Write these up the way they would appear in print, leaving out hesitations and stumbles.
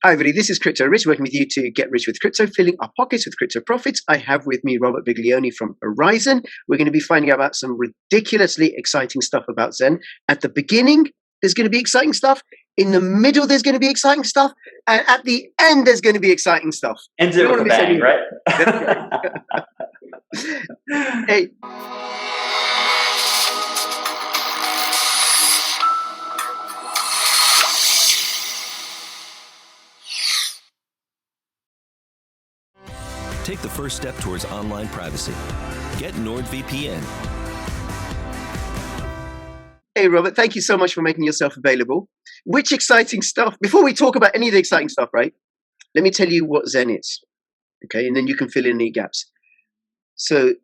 Hi, everybody. This is Crypto Rich, working with you to get rich with crypto, filling our pockets with crypto profits. I have with me Robert Viglione from Horizen. We're going to be finding out about some ridiculously exciting stuff about Zen. At the beginning, there's going to be exciting stuff. In the middle, there's going to be exciting stuff. And at the end, there's going to be exciting stuff. And do it with a bang, right? Hey. Take the first step towards online privacy. Get NordVPN. Hey, Robert, thank you so much for making yourself available. Which exciting stuff? Before we talk about any of the exciting stuff, right? Let me tell you what Zen is. Okay, and then you can fill in any gaps. So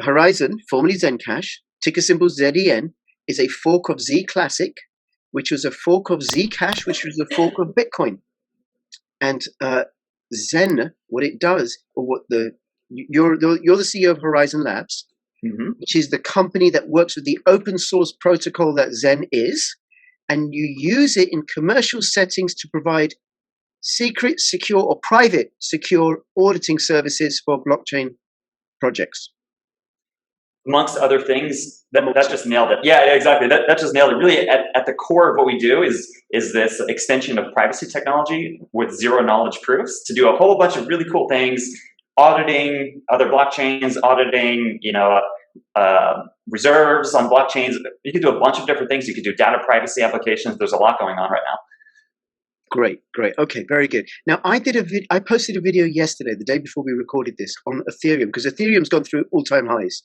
Horizen, formerly Zencash, ticker symbol ZEN, is a fork of Z Classic, which was a fork of Zcash, which was a fork of Bitcoin. And Zen, what it does, or what you're the CEO of Horizen Labs, which is the company that works with the open source protocol that Zen is, and you use it in commercial settings to provide secret, secure, or private secure auditing services for blockchain projects. Amongst other things, that just nailed it. Yeah, exactly. That just nailed it. Really, at the core of what we do is this extension of privacy technology with zero knowledge proofs to do a whole bunch of really cool things, auditing other blockchains, auditing, reserves on blockchains. You can do a bunch of different things. You could do data privacy applications. There's a lot going on right now. Great. Okay, very good. Now, I posted a video yesterday, the day before we recorded this, on Ethereum, because Ethereum's gone through all-time highs.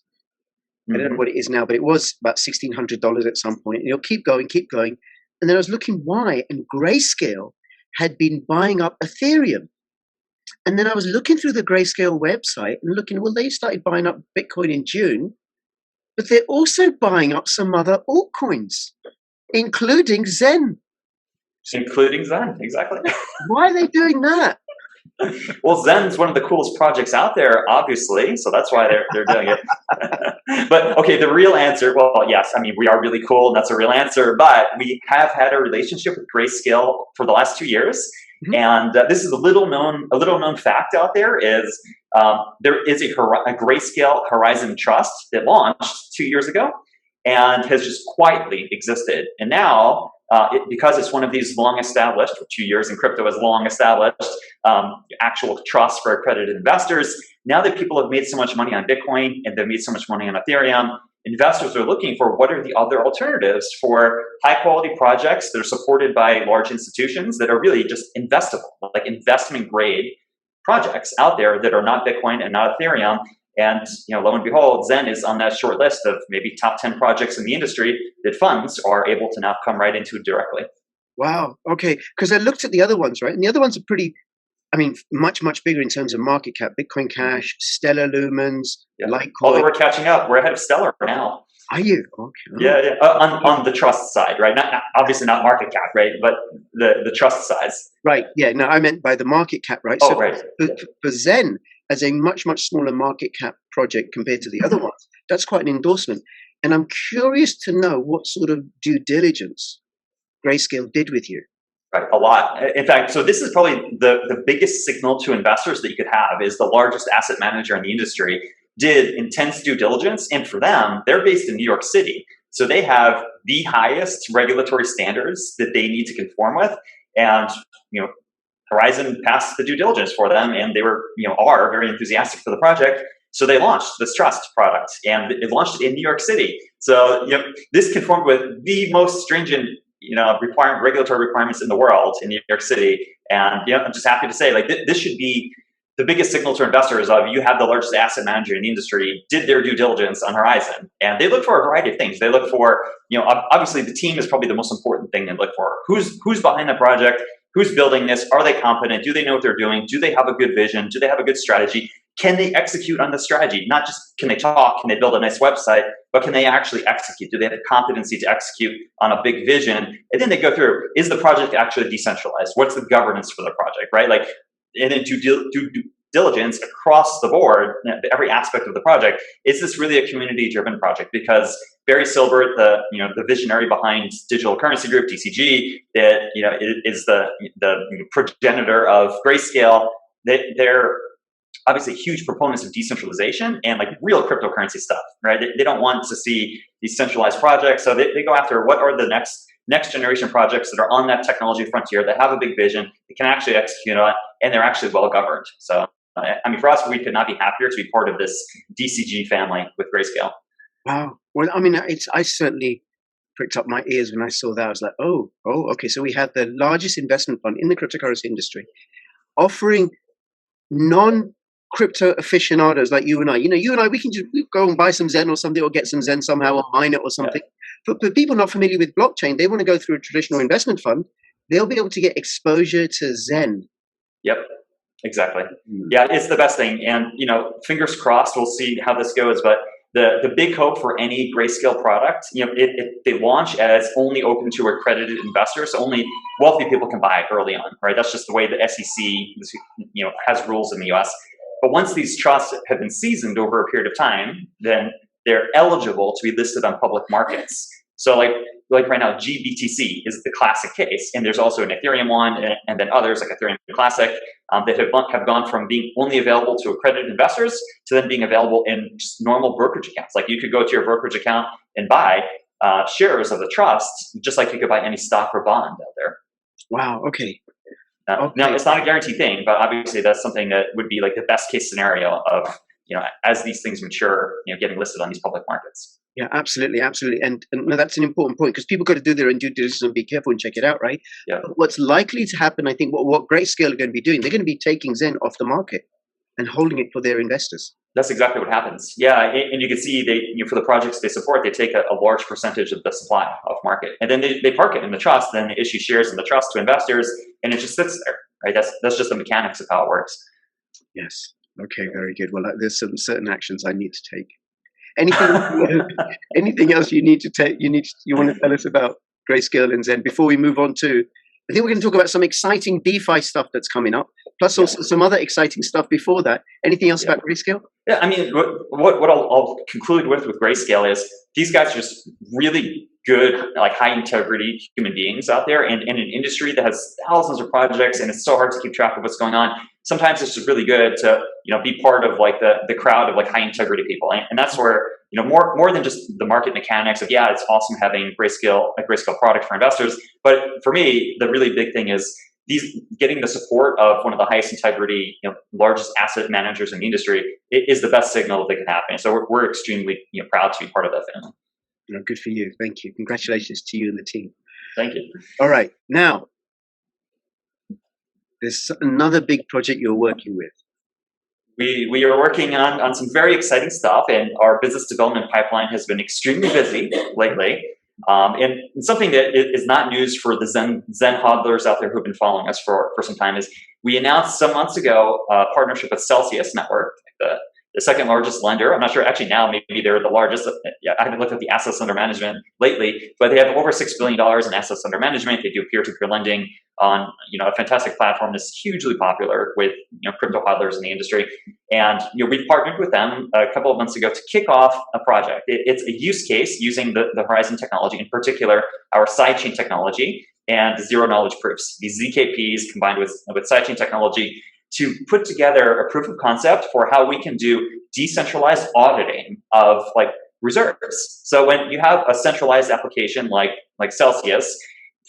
I don't know what it is now, but it was about $1,600 at some point. And it'll keep going. And then I was looking why, and Grayscale had been buying up Ethereum. And then I was looking through the Grayscale website and looking, well, they started buying up Bitcoin in June, but they're also buying up some other altcoins, including Zen. Including Zen, exactly. Why are they doing that? Well, Zen's one of the coolest projects out there, obviously, so that's why they're doing it. But okay, the real answer, well, yes, I mean, we are really cool, and that's a real answer, but we have had a relationship with Grayscale for the last 2 years, and this is a little known fact out there is there is a Grayscale Horizen Trust that launched 2 years ago and has just quietly existed, and now because it's one of these long-established, 2 years in crypto is long-established, actual trust for accredited investors. Now that people have made so much money on Bitcoin and they've made so much money on Ethereum, investors are looking for what are the other alternatives for high-quality projects that are supported by large institutions that are really just investable, like investment-grade projects out there that are not Bitcoin and not Ethereum. And lo and behold, Zen is on that short list of maybe top 10 projects in the industry that funds are able to now come right into directly. Wow. Okay. Because I looked at the other ones, right? And the other ones are pretty, much, much bigger in terms of market cap. Bitcoin Cash, Stellar Lumens, Litecoin. Although we're catching up. We're ahead of Stellar now. Are you? Okay. Yeah. On the trust side, right? Not obviously not market cap, right? But the trust size. Right. Yeah. No, I meant by the market cap, right? Oh, so right. For Zen, as a much, much smaller market cap project compared to the other ones, that's quite an endorsement. And I'm curious to know what sort of due diligence Grayscale did with you. Right, a lot. In fact, so this is probably the biggest signal to investors that you could have is the largest asset manager in the industry did intense due diligence. And for them, they're based in New York City. So they have the highest regulatory standards that they need to conform with. And, Horizen passed the due diligence for them, and they are very enthusiastic for the project. So they launched this trust product, and it launched in New York City. So this conformed with the most stringent regulatory requirements in the world in New York City. And I'm just happy to say, this should be the biggest signal to investors of you have the largest asset manager in the industry did their due diligence on Horizen, and they look for a variety of things. They look for obviously the team is probably the most important thing they look for. Who's behind the project? Who's building this? Are they competent? Do they know what they're doing? Do they have a good vision? Do they have a good strategy? Can they execute on the strategy? Not just can they talk, can they build a nice website, but can they actually execute? Do they have the competency to execute on a big vision? And then they go through, is the project actually decentralized? What's the governance for the project, right? And then diligence across the board, every aspect of the project. Is this really a community-driven project? Because Barry Silbert, the visionary behind Digital Currency Group (DCG), that is the progenitor of Grayscale. They're obviously huge proponents of decentralization and like real cryptocurrency stuff, right? They don't want to see these centralized projects, so they go after what are the next generation projects that are on that technology frontier, that have a big vision, they can actually execute on it, and they're actually well governed. So, for us, we could not be happier to be part of this DCG family with Grayscale. Wow. Well, I certainly pricked up my ears when I saw that. I was like, oh, okay. So we had the largest investment fund in the cryptocurrency industry offering non-crypto aficionados like you and I. You and I, we go and buy some Zen or something, or get some Zen somehow, or mine it or something. Yeah. But people not familiar with blockchain, they want to go through a traditional investment fund. They'll be able to get exposure to Zen. Yep. Exactly. Yeah, it's the best thing. And, fingers crossed, we'll see how this goes. But the big hope for any Grayscale product, they launch as only open to accredited investors. So only wealthy people can buy early on, right? That's just the way the SEC, has rules in the US. But once these trusts have been seasoned over a period of time, then they're eligible to be listed on public markets. So like right now, GBTC is the classic case, and there's also an Ethereum one, and then others like Ethereum Classic that have gone from being only available to accredited investors to then being available in just normal brokerage accounts. Like you could go to your brokerage account and buy shares of the trust, just like you could buy any stock or bond out there. Wow. Okay. Now, it's not a guaranteed thing, but obviously that's something that would be like the best case scenario of, as these things mature, getting listed on these public markets. Yeah, absolutely. And that's an important point, because people got to do their own due diligence and be careful and check it out, right? Yeah. But what's likely to happen, I think, what Grayscale are going to be doing, they're going to be taking Zen off the market and holding it for their investors. That's exactly what happens. Yeah, and you can see for the projects they support, they take a large percentage of the supply off market, and then they park it in the trust. Then they issue shares in the trust to investors, and it just sits there, right? That's just the mechanics of how it works. Yes. Okay. Very good. Well, there's some certain actions I need to take. Anything else you need to take? You want to tell us about Grayscale and Zen before we move on to? I think we're going to talk about some exciting DeFi stuff that's coming up, plus also some other exciting stuff before that. Anything else about Grayscale? Yeah, what I'll conclude with Grayscale is these guys are just really good, like high integrity human beings out there, and in an industry that has thousands of projects, and it's so hard to keep track of what's going on. Sometimes it's just really good to be part of like the crowd of like high integrity people, and that's where more than just the market mechanics of it's awesome having a Grayscale product for investors, but for me the really big thing is getting the support of one of the highest integrity, largest asset managers in the industry is the best signal that can happen. So we're extremely proud to be part of that family. Good for you. Thank you. Congratulations to you and the team. Thank you. All right. Now, there's another big project you're working with. We are working on some very exciting stuff, and our business development pipeline has been extremely busy lately. And something that is not news for the Zen hodlers out there who've been following us for some time is we announced some months ago a partnership with Celsius Network, the second largest lender. I'm not sure, actually now maybe they're the largest. I haven't looked at the assets under management lately, but they have over $6 billion in assets under management. They do peer-to-peer lending on a fantastic platform that's hugely popular with crypto hodlers in the industry. And we've partnered with them a couple of months ago to kick off a project. It's a use case using the Horizen technology, in particular our sidechain technology and zero knowledge proofs. These ZKPs combined with sidechain technology to put together a proof of concept for how we can do decentralized auditing of reserves. So when you have a centralized application like Celsius,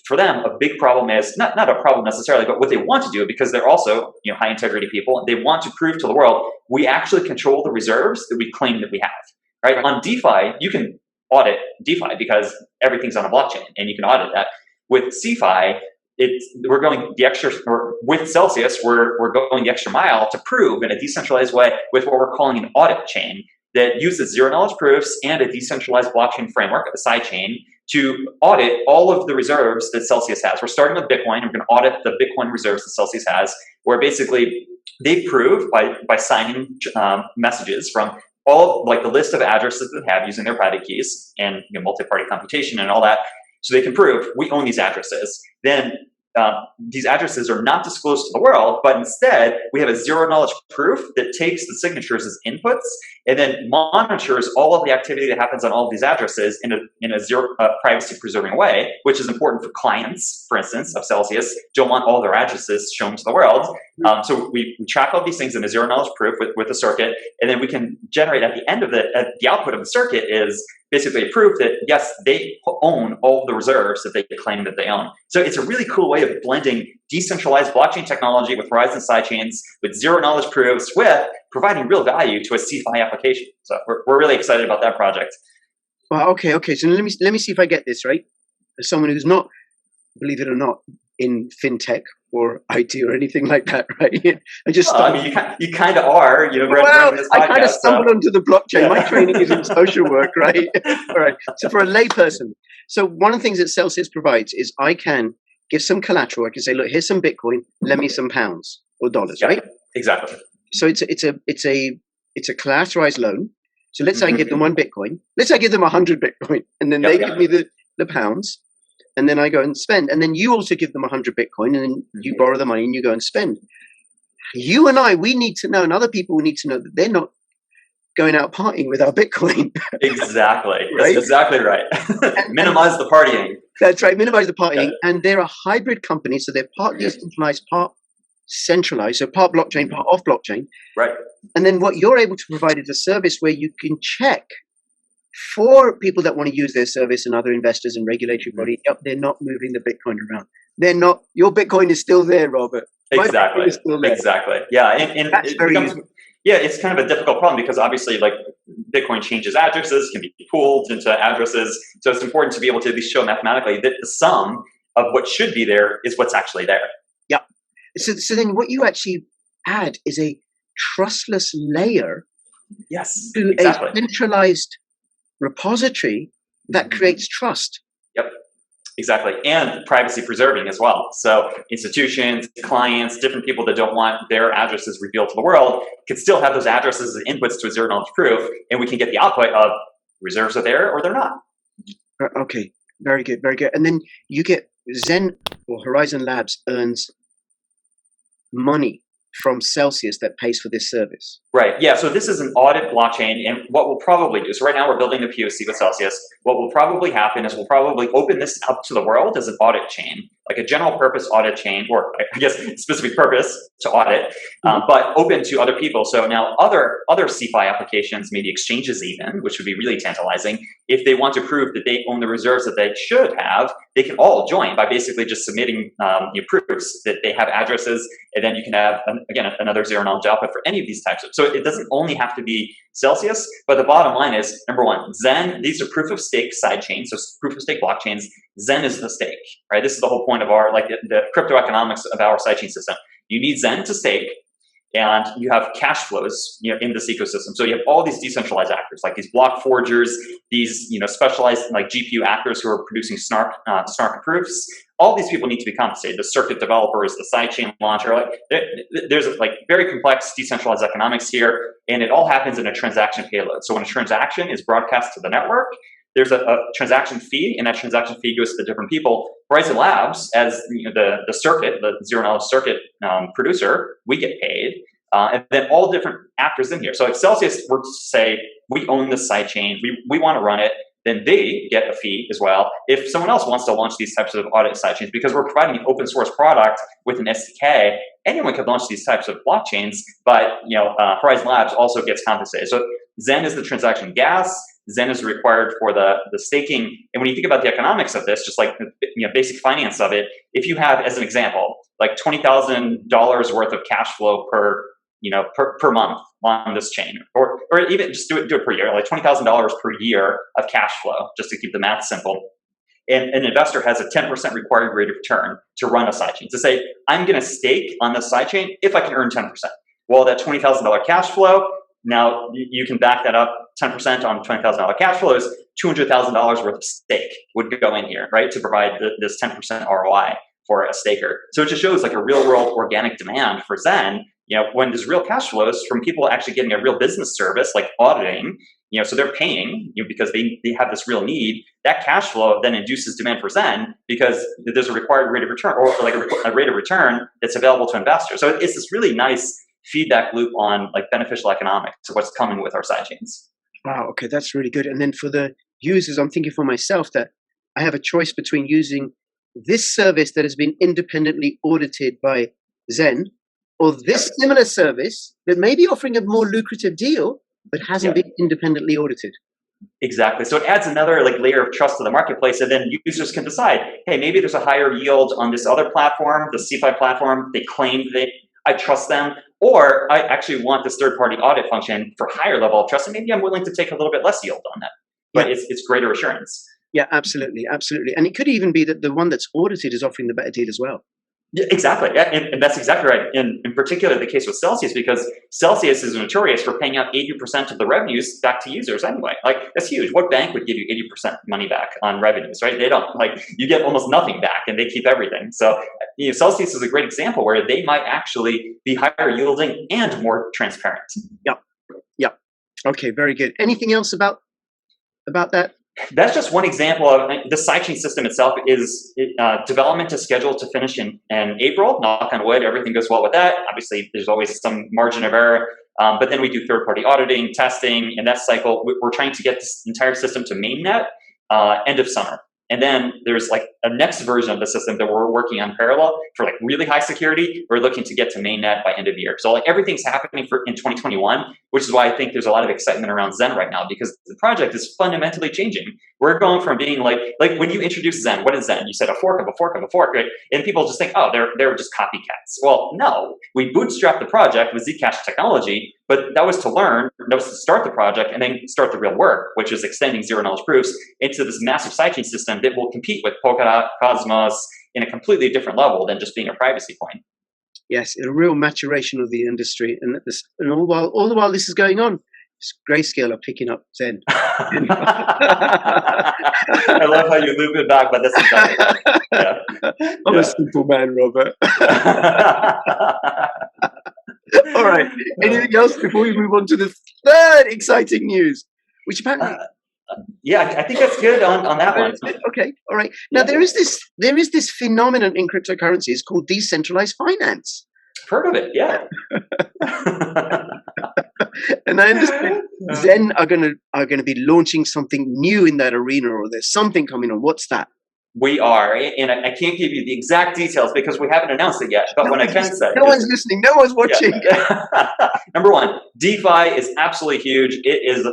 for them, a big problem is not a problem necessarily, but what they want to do, because they're also high integrity people, they want to prove to the world we actually control the reserves that we claim that we have. Right? On DeFi, you can audit DeFi because everything's on a blockchain, and you can audit that. With CeFi, we're going the extra, or with Celsius, we're going the extra mile to prove in a decentralized way with what we're calling an audit chain that uses zero knowledge proofs and a decentralized blockchain framework, a sidechain, to audit all of the reserves that Celsius has. We're starting with Bitcoin. We're going to audit the Bitcoin reserves that Celsius has, where basically they prove by signing messages from all the list of addresses that they have using their private keys and multi-party computation and all that. So they can prove we own these addresses. Then these addresses are not disclosed to the world, but instead we have a zero knowledge proof that takes the signatures as inputs and then monitors all of the activity that happens on all of these addresses in a zero privacy preserving way, which is important for clients, for instance, of Celsius, don't want all their addresses shown to the world. So we track all these things in a zero knowledge proof with the circuit, and then we can generate at the end of the output of the circuit is basically a proof that, yes, they own all the reserves that they claim that they own. So it's a really cool way of blending decentralized blockchain technology with Horizen sidechains, with zero knowledge proofs, with providing real value to a CeFi application. So we're really excited about that project. Well, okay. So let me see if I get this right. As someone who's not, believe it or not, in fintech or IT or anything like that, right? I just you kind of are, well, I kind of stumbled onto the blockchain. Yeah. My training is in social work, right? All right. So for a layperson, so one of the things that Celsius provides is I can give some collateral. I can say, look, here's some Bitcoin, lend me some pounds or dollars, right? Exactly. So it's a collateralized loan. So let's say I give them one Bitcoin. Let's say I give them 100 Bitcoin, and then they give me the pounds. And then I go and spend. And then you also give them 100 Bitcoin, and then you borrow the money and you go and spend. You and I, we need to know, and other people need to know that they're not going out partying with our Bitcoin. Exactly. Right? That's exactly right. Minimize the partying. That's right. Minimize the partying. And they're a hybrid company. So they're part decentralized, part centralized. So part blockchain, part off blockchain. Right. And then what you're able to provide is a service where you can check for people that want to use their service and other investors and regulatory bodies. Yep, they're not moving the Bitcoin around. They're not. Your Bitcoin is still there, Robert. Exactly. Exactly. Yeah, and it becomes, it's kind of a difficult problem because obviously, like, Bitcoin changes addresses, can be pooled into addresses. So it's important to be able to at least show mathematically that the sum of what should be there is what's actually there. Yeah. So then what you actually add is a trustless layer. Yes. To a centralized repository that creates trust. Yep, exactly. And privacy preserving as well. So institutions, clients, different people that don't want their addresses revealed to the world can still have those addresses as inputs to a zero knowledge proof, and we can get the output of reserves are there or they're not. Okay, very good, very good. And then you get Zen or Horizen Labs earns money from Celsius that pays for this service. Right. Yeah. So this is an audit blockchain. And what we'll probably do, so right now we're building the POC with Celsius. What will probably happen is we'll probably open this up to the world as an audit chain, like a general purpose audit chain, or I guess specific purpose to audit, but open to other people. So now other CeFi applications, maybe exchanges even, which would be really tantalizing, if they want to prove that they own the reserves that they should have, they can all join by basically just submitting proofs that they have addresses, and then you can have, again, another zero knowledge output for any of these types of. So it doesn't only have to be Celsius, but the bottom line is, number one, Zen, these are proof of stake side chains, so proof of stake blockchains. Zen is the stake, right? This is the whole point of our, like the crypto economics of our sidechain system. You need Zen to stake, and you have cash flows, in this ecosystem. So you have all these decentralized actors, like these block forgers, these, specialized like GPU actors who are producing snark proofs. All these people need to be compensated. The circuit developers, the sidechain launcher, there's like very complex decentralized economics here, and it all happens in a transaction payload. So when a transaction is broadcast to the network, there's a transaction fee, and that transaction fee goes to the different people. Horizen Labs, as the circuit, the zero knowledge circuit producer, we get paid, and then all different actors in here. So if Celsius were to say, we own this sidechain, we want to run it, then they get a fee as well. If someone else wants to launch these types of audit sidechains, because we're providing an open source product with an SDK, anyone could launch these types of blockchains, but Horizen Labs also gets compensated. So Zen is the transaction gas, Zen is required for the staking. And when you think about the economics of this, just like basic finance of it, if you have, as an example, like $20,000 worth of cash flow per month on this chain, or even just do it per year, like $20,000 per year of cash flow, just to keep the math simple. And an investor has a 10% required rate of return to run a sidechain. To say, I'm going to stake on this sidechain if I can earn 10%. Well, that $20,000 cash flow, now you can back that up. 10% on $20,000 cash flow is $200,000 worth of stake would go in here, right, to provide this 10% ROI for a staker. So it just shows like a real world organic demand for Zen, when there's real cash flows from people actually getting a real business service like auditing, so they're paying because they have this real need. That cash flow then induces demand for Zen because there's a required rate of return, or like a rate of return that's available to investors. So it's this really nice feedback loop on like beneficial economics of what's coming with our sidechains. Wow, okay, that's really good. And then for the users, I'm thinking for myself that I have a choice between using this service that has been independently audited by Zen, or this similar service that may be offering a more lucrative deal, but hasn't been independently audited. Exactly. So it adds another like layer of trust to the marketplace, and then users can decide, hey, maybe there's a higher yield on this other platform, the CeFi platform. They claim that I trust them, or I actually want this third-party audit function for higher level of trust, and maybe I'm willing to take a little bit less yield on that. But it's greater assurance. Yeah, absolutely, absolutely. And it could even be that the one that's audited is offering the better deal as well. Yeah, exactly. Yeah, and that's exactly right. In particular, the case with Celsius, because Celsius is notorious for paying out 80% of the revenues back to users anyway. Like, that's huge. What bank would give you 80% money back on revenues, right? They don't. Like, you get almost nothing back and they keep everything. So, Celsius is a great example where they might actually be higher yielding and more transparent. Yep. Okay, very good. Anything else about that? That's just one example of the sidechain system itself. Is development is scheduled to finish in April. Knock on wood, everything goes well with that. Obviously, there's always some margin of error, but then we do third-party auditing, testing, and that cycle. We're trying to get this entire system to mainnet end of summer. And then there's like a next version of the system that we're working on parallel for like really high security. We're looking to get to mainnet by end of year. So like everything's happening in 2021, which is why I think there's a lot of excitement around Zen right now, because the project is fundamentally changing. We're going from being like when you introduce Zen, what is Zen? You said a fork of a fork of a fork, right? And people just think, oh, they're just copycats. Well, no, we bootstrapped the project with Zcash technology, but that was to start the project and then start the real work, which is extending zero-knowledge proofs into this massive sidechain system that will compete with Polkadot, Cosmos in a completely different level than just being a privacy coin. Yes, a real maturation of the industry, and all the while this is going on, Grayscale are picking up Zen. I love how you loop it back, but that's exactly right. I'm a simple man, Robert. All right. Anything else before we move on to the third exciting news, which apparently. I think that's good on that one. Okay. All right. Now there is this phenomenon in cryptocurrencies called decentralized finance. Heard of it? Yeah. And I understand Zen are going to be launching something new in that arena, or there's something coming on. What's that? We are, and I can't give you the exact details because we haven't announced it yet. But what I can say, no one's listening, no one's watching. Yeah. Number one, DeFi is absolutely huge. It is, a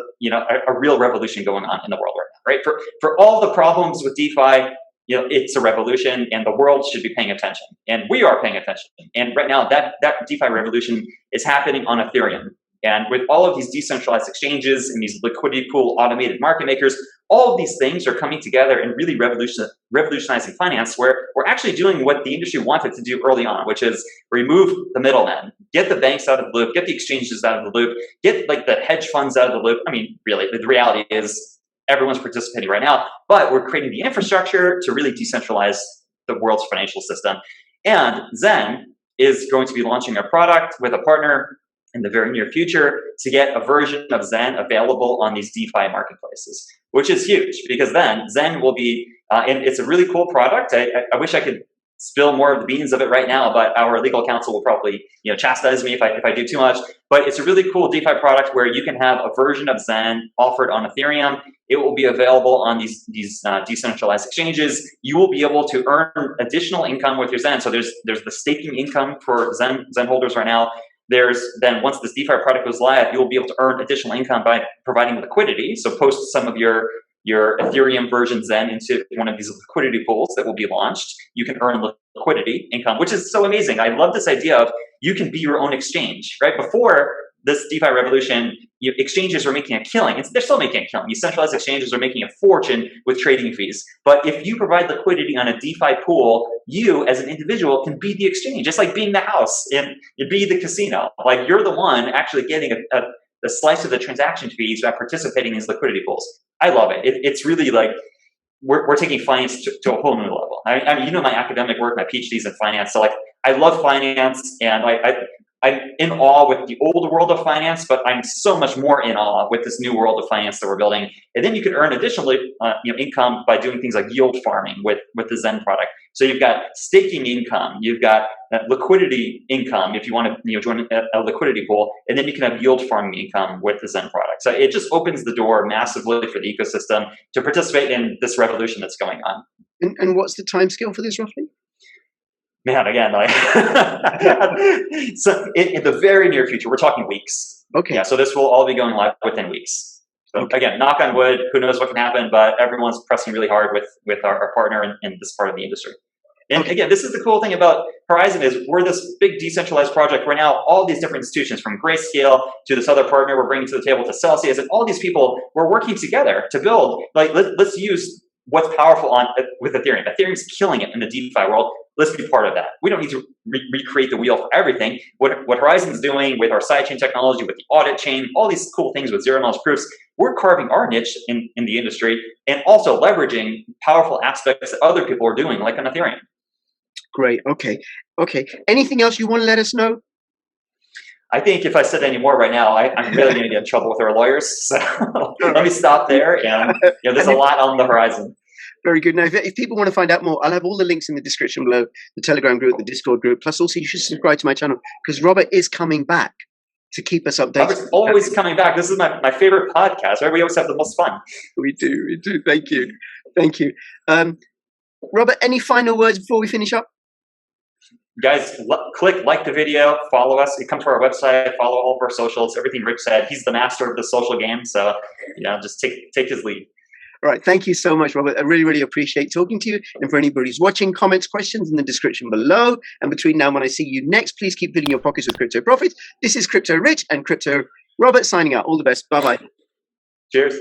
real revolution going on in the world right now, right? For all the problems with DeFi, it's a revolution, and the world should be paying attention, and we are paying attention. And right now, that DeFi revolution is happening on Ethereum. And with all of these decentralized exchanges and these liquidity pool automated market makers, all of these things are coming together and really revolutionizing finance, where we're actually doing what the industry wanted to do early on, which is remove the middlemen, get the banks out of the loop, get the exchanges out of the loop, get like the hedge funds out of the loop. I mean, really, the reality is everyone's participating right now, but we're creating the infrastructure to really decentralize the world's financial system. And Zen is going to be launching a product with a partner in the very near future to get a version of Zen available on these DeFi marketplaces, which is huge, because then Zen will be, and it's a really cool product. I wish I could spill more of the beans of it right now, but our legal counsel will probably chastise me if I do too much. But it's a really cool DeFi product where you can have a version of Zen offered on Ethereum. It will be available on these decentralized exchanges. You will be able to earn additional income with your Zen. So there's the staking income for Zen holders right now. There's then, once this DeFi product goes live, you'll be able to earn additional income by providing liquidity. So post some of your Ethereum version Zen into one of these liquidity pools that will be launched. You can earn liquidity income, which is so amazing. I love this idea of you can be your own exchange, right? Before this DeFi revolution, exchanges were making a killing. They're still making a killing. These centralized exchanges are making a fortune with trading fees. But if you provide liquidity on a DeFi pool, you as an individual can be the exchange. It's like being the house and be the casino. Like, you're the one actually getting a slice of the transaction fees by participating in these liquidity pools. I love it. It's really like we're taking finance to a whole new level. I mean, my academic work, my PhD's in finance. So like, I love finance, and I'm in awe with the old world of finance, but I'm so much more in awe with this new world of finance that we're building. And then you could earn additionally, income by doing things like yield farming with the Zen product. So you've got staking income, you've got liquidity income if you want to join a liquidity pool, and then you can have yield farming income with the Zen product. So it just opens the door massively for the ecosystem to participate in this revolution that's going on. And what's the time scale for this roughly? Man, again, so in the very near future, we're talking weeks. Okay. Yeah, so this will all be going live within weeks. So again, knock on wood, who knows what can happen, but everyone's pressing really hard with our partner in this part of the industry. And again, this is the cool thing about Horizen is we're this big decentralized project where now all these different institutions, from Grayscale to this other partner we're bringing to the table to Celsius, and all these people, we're working together to build, let's use what's powerful with Ethereum. Ethereum's killing it in the DeFi world. Let's be part of that. We don't need to recreate the wheel for everything. What Horizen's doing with our sidechain technology, with the audit chain, all these cool things with zero-knowledge proofs, we're carving our niche in the industry and also leveraging powerful aspects that other people are doing, like on Ethereum. Great. Okay. Anything else you want to let us know? I think if I said any more right now, I'm really going to get in trouble with our lawyers. So let me stop there. And there's a lot on the horizon. Very good. Now, if people want to find out more, I'll have all the links in the description below, the Telegram group, the Discord group. Plus, also, you should subscribe to my channel because Robert is coming back to keep us updated. Robert's always coming back. This is my favorite podcast, right? We always have the most fun. We do. Thank you. Robert, any final words before we finish up? Guys, click like the video, follow us. Come to our website, follow all of our socials, everything Rich said. He's the master of the social game. So, just take his lead. All right. Thank you so much, Robert. I really, really appreciate talking to you. And for anybody who's watching, comments, questions in the description below. And between now and when I see you next, please keep filling your pockets with crypto profits. This is Crypto Rich and Crypto Robert signing out. All the best. Bye-bye. Cheers.